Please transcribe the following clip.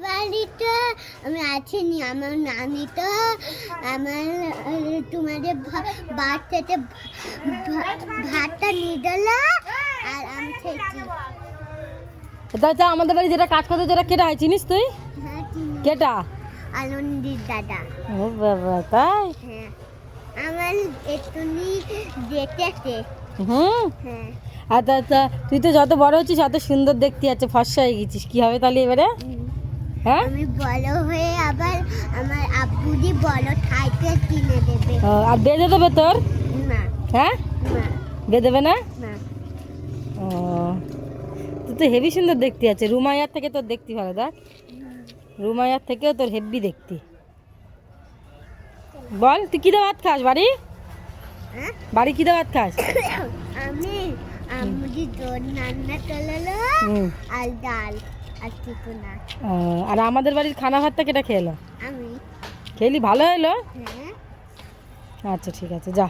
বাড়িতে আমি আছিনি, আমার নানি তো আমার তোমাদের বাচ্চাতে ভাতটা নিয়ে দিল আর আমি খেয়েছি। তা আমাদের বাড়ি যেটা কাজ করতে যেটা কেটা হয় চিনিস তুই? হ্যাঁ, চিনি। কেটা? আনন্দিত দাদা। ও বাবা, তাই? হ্যাঁ, আমার এটুনি দেখেছে। হ্যাঁ। আচ্ছা আচ্ছা, তুই তো যত বড় হচ্ছিস তত সুন্দর দেখতে আছে, ফর্সা হয়ে গেছিস। কি হবে তাহলে এবারে? হ্যাঁ, আমি বড় হয়ে আবার আমার আব্বুদি বড় সাইকেল কিনে দেবে। আর বেঁধে দেবে তোর? না হ্যাঁ, না বেঁধে দেবে না? না। ও, তুই তো হেভি সুন্দর দেখতে আছে। রুমাইয়ার থেকে তোর দেখতে ভালো, দেখ। রুমাইয়ার থেকেও তোর হেভি দেখতে। বল, তুই কি দিয়ে ভাত খাস বাড়ি? হ্যাঁ? বাড়ি কি দিয়ে ভাত খাস? আমি আম্মুদি জোর রান্না করলো আর ডাল আর কিছু না। আর আমাদের বাড়ির খানা ভাতটা কেটা খেলো? আমি। খেলি, ভালো হলো? হ্যাঁ। আচ্ছা ঠিক আছে, যা।